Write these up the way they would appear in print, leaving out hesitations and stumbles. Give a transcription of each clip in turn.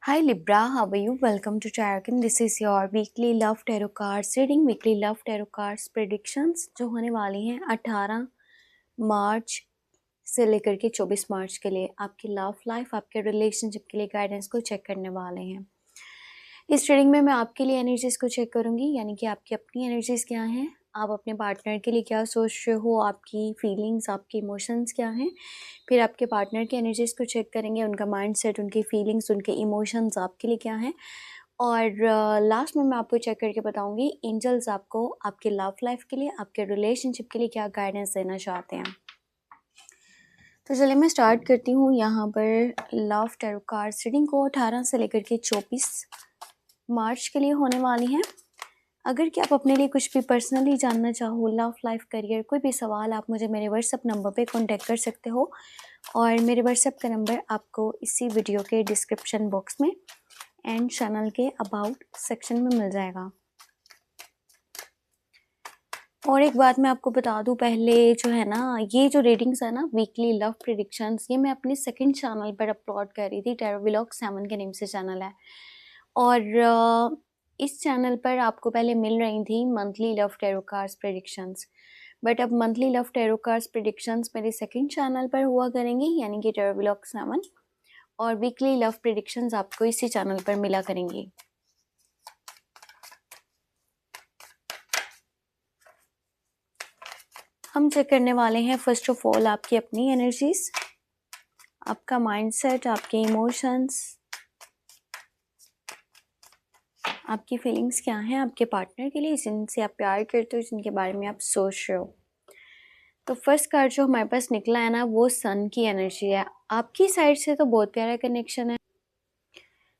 Hi Libra, how are you? Welcome to Tarot. This is your weekly love tarot cards reading, weekly love tarot cards predictions जो होने वाली हैं 18 मार्च से लेकर के 24 मार्च के लिए आपकी लव लाइफ, आपके रिलेशनशिप के लिए गाइडेंस को चेक करने वाले हैं। इस रीडिंग में मैं आपके लिए एनर्जीज को चेक करूंगी, यानी कि आपकी अपनी एनर्जीज क्या हैं, आप अपने पार्टनर के लिए क्या सोच रहे हो, आपकी फीलिंग्स, आपके इमोशंस क्या हैं। फिर आपके पार्टनर की एनर्जीज को चेक करेंगे, उनका माइंडसेट, उनकी फीलिंग्स, उनके इमोशंस आपके लिए क्या हैं। और लास्ट में मैं आपको चेक करके बताऊंगी एंजल्स आपको आपके लव लाइफ के लिए, आपके रिलेशनशिप के लिए क्या गाइडेंस देना चाहते हैं। तो चलिए मैं स्टार्ट करती हूँ यहाँ पर लव टैरो कार्ड्स रीडिंग को 18 से लेकर के 24 मार्च के लिए होने वाली हैं। अगर कि आप अपने लिए कुछ भी पर्सनली जानना चाहो, लव लाइफ, करियर, कोई भी सवाल, आप मुझे मेरे व्हाट्सएप नंबर पे कांटेक्ट कर सकते हो और मेरे व्हाट्सएप का नंबर आपको इसी वीडियो के डिस्क्रिप्शन बॉक्स में एंड चैनल के अबाउट सेक्शन में मिल जाएगा। और एक बात मैं आपको बता दूं पहले, जो है ना, ये जो रीडिंग्स है ना वीकली लव प्रेडिक्शंस, ये मैं अपने सेकंड चैनल पर अपलोड कर रही थी। टैरो व्लॉग 7 के नेम से चैनल है और इस चैनल पर आपको पहले मिल रही थी monthly love tarot cards predictions, but अब monthly love tarot cards predictions मेरे सेकंड चैनल पर हुआ करेंगी, यानी कि टैरो व्लॉग 7, और वीकली लव प्रेडिक्शंस आपको इसी चैनल पर मिला करेंगी। हम चेक करने वाले हैं फर्स्ट ऑफ ऑल आपकी अपनी एनर्जीज, आपका माइंडसेट, आपके इमोशंस, आपकी फीलिंग्स क्या हैं आपके पार्टनर के लिए, जिनसे आप प्यार करते हो, जिनके बारे में आप सोच रहे हो। तो फर्स्ट कार्ड जो हमारे पास निकला है ना, वो सन की एनर्जी है। आपकी साइड से तो बहुत प्यारा कनेक्शन है,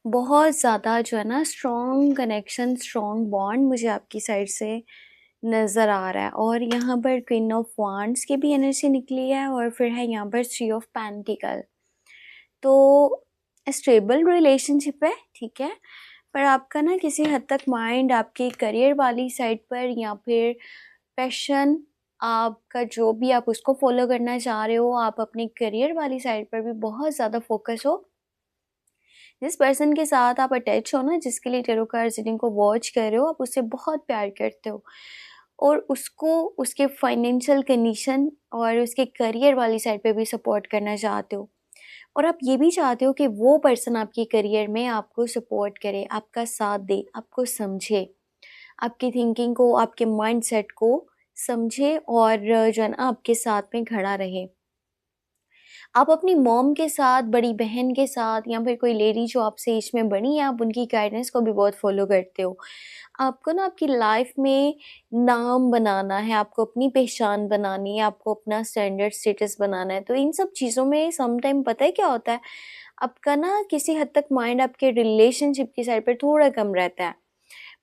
बहुत ज़्यादा जो है ना स्ट्रॉन्ग कनेक्शन, स्ट्रॉन्ग बॉन्ड मुझे आपकी साइड से नज़र आ रहा है। और यहाँ पर क्वीन ऑफ वांड्स की भी एनर्जी निकली है और फिर है यहाँ पर 3 ऑफ पेंटिकल। तो स्टेबल रिलेशनशिप है, ठीक है, पर आपका ना किसी हद तक माइंड आपके करियर वाली साइड पर या फिर पैशन, आपका जो भी आप उसको फॉलो करना चाह रहे हो, आप अपनी करियर वाली साइड पर भी बहुत ज़्यादा फोकस हो। जिस पर्सन के साथ आप अटैच हो ना, जिसके लिए टैरो कार्ड रीडिंग को वॉच कर रहे हो, आप उससे बहुत प्यार करते हो और उसको उसके फाइनेंशियल कंडीशन और उसके करियर वाली साइड पे भी सपोर्ट करना चाहते हो। और आप ये भी चाहते हो कि वो पर्सन आपके करियर में आपको सपोर्ट करे, आपका साथ दे, आपको समझे, आपकी थिंकिंग को, आपके माइंडसेट को समझे और जो है ना आपके साथ में खड़ा रहे। आप अपनी मॉम के साथ, बड़ी बहन के साथ या फिर कोई लेडी जो आपसे एज में बड़ी है, आप उनकी गाइडेंस को भी बहुत फॉलो करते हो। आपको ना आपकी लाइफ में नाम बनाना है, आपको अपनी पहचान बनानी है, आपको अपना स्टैंडर्ड स्टेटस बनाना है। तो इन सब चीज़ों में सम टाइम पता है क्या होता है, आपका ना किसी हद तक माइंड आपके रिलेशनशिप की साइड पर थोड़ा कम रहता है।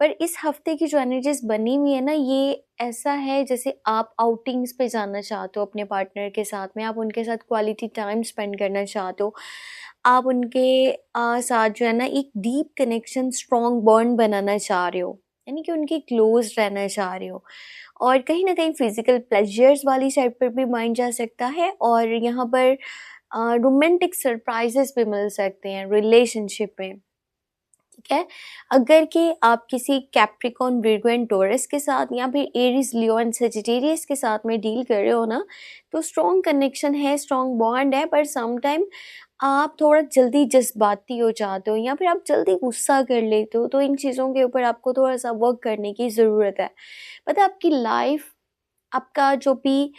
पर इस हफ्ते की जो एनर्जीज बनी हुई है ना, ये ऐसा है जैसे आप आउटिंग्स पे जाना चाहते हो अपने पार्टनर के साथ में, आप उनके साथ क्वालिटी टाइम स्पेंड करना चाहते हो, आप उनके साथ जो है ना एक डीप कनेक्शन, स्ट्रॉन्ग बॉन्ड बनाना चाह रहे हो, यानी कि उनके क्लोज रहना चाह रहे हो। और कहीं ना कहीं फिजिकल प्लेजर्स वाली साइड पर भी माइंड जा सकता है और यहाँ पर रोमांटिक सरप्राइजेस भी मिल सकते हैं रिलेशनशिप में, ठीक है। अगर कि आप किसी कैप्रिकॉन, विर्गो एंड टॉरस के साथ या फिर एरीज, लियो एंड सजिटेरियस के साथ में डील कर रहे हो ना, तो स्ट्रॉन्ग कनेक्शन है, स्ट्रॉन्ग बॉन्ड है, पर सम टाइम आप थोड़ा जल्दी जज्बाती हो जाते हो या फिर आप जल्दी गुस्सा कर लेते हो। तो इन चीज़ों के ऊपर आपको थोड़ा सा वर्क करने की ज़रूरत है। पता है, आपकी लाइफ, आपका जो भी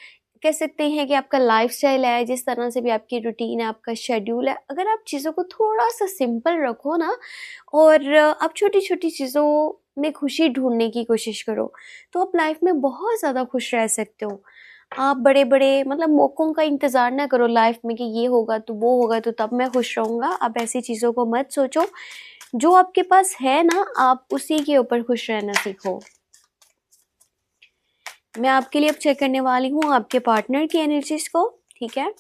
कह सकते हैं कि आपका लाइफस्टाइल है, जिस तरह से भी आपकी रूटीन है, आपका शेड्यूल है, अगर आप चीज़ों को थोड़ा सा सिंपल रखो ना और आप छोटी छोटी चीज़ों में खुशी ढूंढने की कोशिश करो, तो आप लाइफ में बहुत ज़्यादा खुश रह सकते हो। आप बड़े बड़े मतलब मौक़ों का इंतज़ार ना करो लाइफ में कि ये होगा तो वो होगा तो तब मैं खुश रहूँगा। आप ऐसी चीज़ों को मत सोचो, जो आपके पास है ना, आप उसी के ऊपर खुश रहना सीखो। मैं आपके लिए अब चेक करने वाली हूँ आपके पार्टनर की एनर्जीज को, ठीक है।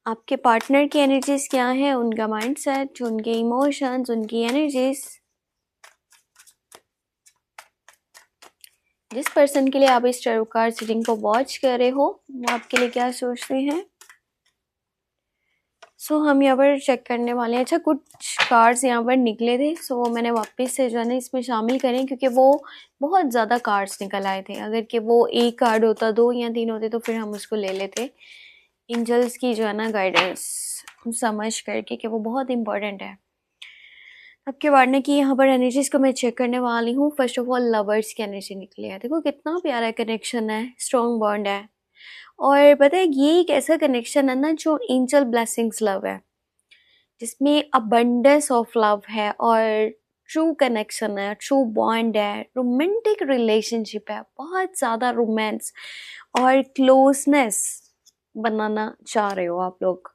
आपके पार्टनर की एनर्जीज क्या है, उनका माइंडसेट, उनके इमोशंस, उनकी एनर्जीज, जिस पर्सन के लिए आप इस टैरो कार्ड रीडिंग को वॉच कर रहे हो, वो आपके लिए क्या सोचते हैं। सो हम यहाँ पर चेक करने वाले हैं। अच्छा, कुछ कार्ड्स यहाँ पर निकले थे, सो मैंने वापस से जो है ना इसमें शामिल करें, क्योंकि वो बहुत ज़्यादा कार्ड्स निकल आए थे। अगर कि वो एक कार्ड होता, 2 या 3 होते, तो फिर हम उसको ले लेते। एंजल्स की जो है ना गाइडेंस समझ करके कि वो बहुत इंपॉर्टेंट है। आपके वार्डने की यहाँ पर एनर्जीज को मैं चेक करने वाली हूँ। फर्स्ट ऑफ ऑल लवर्स की एनर्जी निकली है। देखो कितना प्यारा कनेक्शन है, स्ट्रॉन्ग बॉन्ड है। और पता है ये एक ऐसा कनेक्शन है ना जो एंजल ब्लेसिंग्स लव है, जिसमें अबंडेंस ऑफ लव है और ट्रू कनेक्शन है, ट्रू बॉन्ड है, रोमांटिक रिलेशनशिप है, बहुत ज़्यादा रोमांस और क्लोजनेस बनाना चाह रहे हो आप लोग।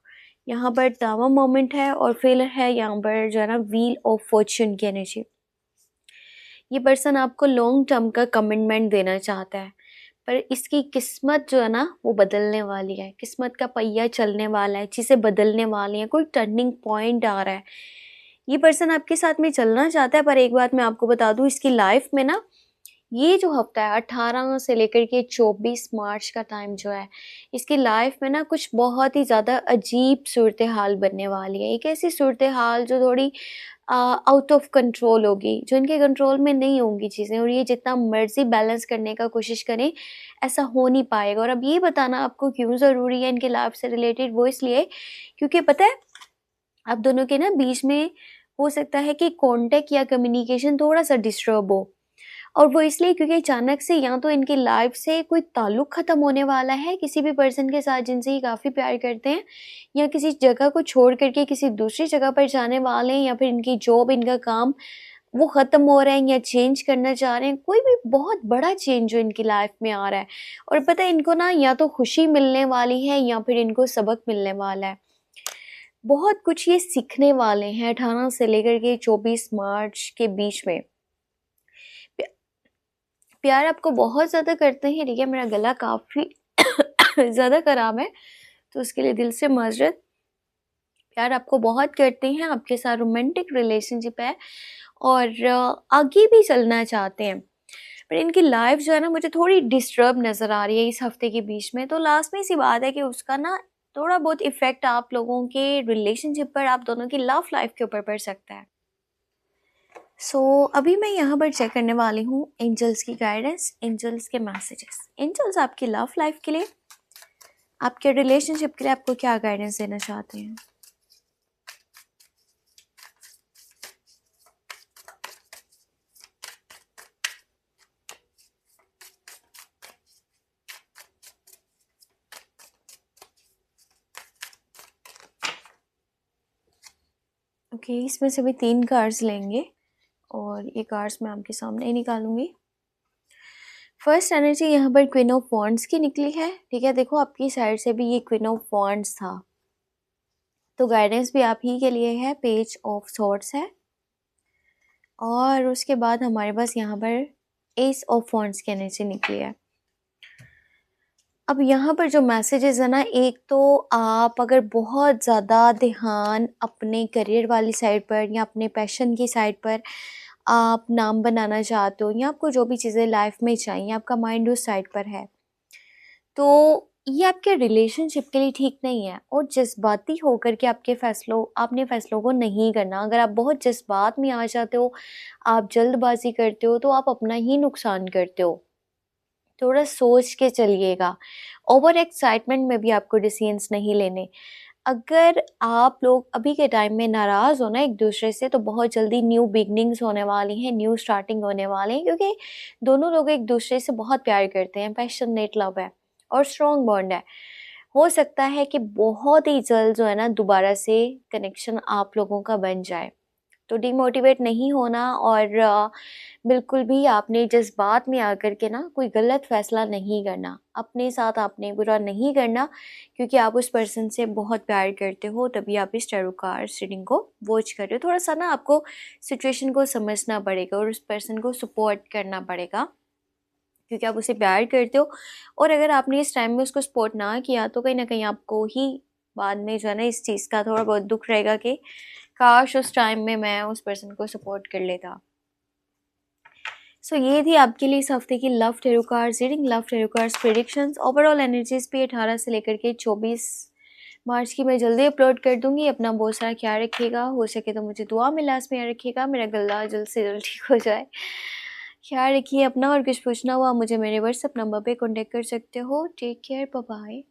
यहाँ पर टावर मोमेंट है और फिर है यहाँ पर जो है ना व्हील ऑफ फॉर्च्यून की एनर्जी। ये पर्सन आपको लॉन्ग टर्म का कमिटमेंट देना चाहता है, पर इसकी किस्मत जो है ना वो बदलने वाली है। किस्मत का पहिया चलने वाला है, चीज़ें बदलने वाली हैं, कोई टर्निंग पॉइंट आ रहा है। ये पर्सन आपके साथ में चलना चाहता है, पर एक बात मैं आपको बता दूं, इसकी लाइफ में ना ये जो हफ्ता है 18 से लेकर के 24 मार्च का टाइम जो है, इसकी लाइफ में ना कुछ बहुत ही ज़्यादा अजीब सूरत हाल बनने वाली है। एक ऐसी सूरत हाल जो थोड़ी आउट ऑफ कंट्रोल होगी, जो इनके कंट्रोल में नहीं होंगी चीज़ें, और ये जितना मर्जी बैलेंस करने का कोशिश करें ऐसा हो नहीं पाएगा। और अब ये बताना आपको क्यों ज़रूरी है इनके लाइफ से रिलेटेड, वो इसलिए क्योंकि पता है आप दोनों के ना बीच में हो सकता है कि कांटेक्ट या कम्युनिकेशन थोड़ा सा डिस्टर्ब हो। और वो इसलिए क्योंकि अचानक से या तो इनकी लाइफ से कोई ताल्लुक ख़त्म होने वाला है किसी भी पर्सन के साथ जिनसे ये काफ़ी प्यार करते हैं, या किसी जगह को छोड़ करके किसी दूसरी जगह पर जाने वाले हैं, या फिर इनकी जॉब, इनका काम वो ख़त्म हो रहे हैं या चेंज करना चाह रहे हैं। कोई भी बहुत बड़ा चेंज जो इनकी लाइफ में आ रहा है, और पता है इनको ना या तो खुशी मिलने वाली है या फिर इनको सबक मिलने वाला है। बहुत कुछ ये सीखने वाले हैं 18 से लेकर के 24 मार्च के बीच में। प्यार आपको बहुत ज़्यादा करते हैं। ठीक है, मेरा गला काफ़ी ज़्यादा ख़राब है, तो उसके लिए दिल से माज़रत। प्यार आपको बहुत करते हैं, आपके साथ रोमांटिक रिलेशनशिप है और आगे भी चलना चाहते हैं, पर इनकी लाइफ जो है ना मुझे थोड़ी डिस्टर्ब नज़र आ रही है इस हफ्ते के बीच में। तो लास्ट में इसी बात है कि उसका ना थोड़ा बहुत इफ़ेक्ट आप लोगों के रिलेशनशिप पर, आप दोनों की लव लाइफ के ऊपर पड़ सकता है। अभी मैं यहाँ पर चेक करने वाली हूँ एंजल्स की गाइडेंस, एंजल्स के मैसेजेस। एंजल्स आपकी लव लाइफ के लिए, आपके रिलेशनशिप के लिए आपको क्या गाइडेंस देना चाहते हैं? ओके, इसमें से भी 3 कार्ड्स लेंगे और ये कार्ड्स मैं आपके सामने ही निकालूंगी। फर्स्ट एनर्जी यहाँ पर क्वीन ऑफ वॉन्ड्स की निकली है। ठीक है, देखो आपकी साइड से भी ये क्वीन ऑफ वॉन्ड्स था, तो गाइडेंस भी आप ही के लिए है। पेज ऑफ सॉर्ड्स है और उसके बाद हमारे पास यहाँ पर एस ऑफ वॉन्ड्स की एनर्जी निकली है। अब यहाँ पर जो मैसेजेस है ना, एक तो आप अगर बहुत ज़्यादा ध्यान अपने करियर वाली साइड पर या अपने पैशन की साइड पर आप नाम बनाना चाहते हो, या आपको जो भी चीज़ें लाइफ में चाहिए आपका माइंड उस साइड पर है, तो ये आपके रिलेशनशिप के लिए ठीक नहीं है। और जज्बाती होकर के आपने फैसलों को नहीं करना। अगर आप बहुत जज्बात में आ जाते हो, आप जल्दबाजी करते हो, तो आप अपना ही नुकसान करते हो। थोड़ा सोच के चलिएगा। ओवर एक्साइटमेंट में भी आपको डिसीजंस नहीं लेने। अगर आप लोग अभी के टाइम में नाराज़ हो ना एक दूसरे से, तो बहुत जल्दी न्यू बिगनिंग्स होने वाली हैं, न्यू स्टार्टिंग होने वाली हैं, क्योंकि दोनों लोग एक दूसरे से बहुत प्यार करते हैं, पैशनेट लव है और स्ट्रॉन्ग बॉन्ड है। हो सकता है कि बहुत ही जल्द जो है ना दोबारा से कनेक्शन आप लोगों का बन जाए। तो डिमोटिवेट नहीं होना, और बिल्कुल भी आपने जज्बात में आकर के ना कोई गलत फैसला नहीं करना। अपने साथ आपने बुरा नहीं करना, क्योंकि आप उस पर्सन से बहुत प्यार करते हो, तभी आप इस टैरो कार्ड रीडिंग को वॉच कर रहे हो। थोड़ा सा ना आपको सिचुएशन को समझना पड़ेगा और उस पर्सन को सपोर्ट करना पड़ेगा, क्योंकि आप उसे प्यार करते हो। और अगर आपने इस टाइम में उसको सपोर्ट ना किया, तो कहीं ना कहीं आपको ही बाद में जो है ना इस चीज़ का थोड़ा बहुत दुख रहेगा कि काश उस टाइम में मैं उस पर्सन को सपोर्ट कर लेता। ये थी आपके लिए इस हफ्ते की love tarot cards reading, love tarot cards predictions. Overall energies पे 18 से लेकर के 24 मार्च की मैं जल्दी अपलोड कर दूँगी। अपना बहुत सारा ख्याल रखिएगा, हो सके तो मुझे दुआ में लास्ट में याद रखिएगा, मेरा गला जल्द से जल्द ठीक हो जाए। ख्याल रखिए अपना, और कुछ पूछना हुआ मुझे मेरे व्हाट्सएप नंबर पे कॉन्टेक्ट कर सकते हो। Take care, bye bye.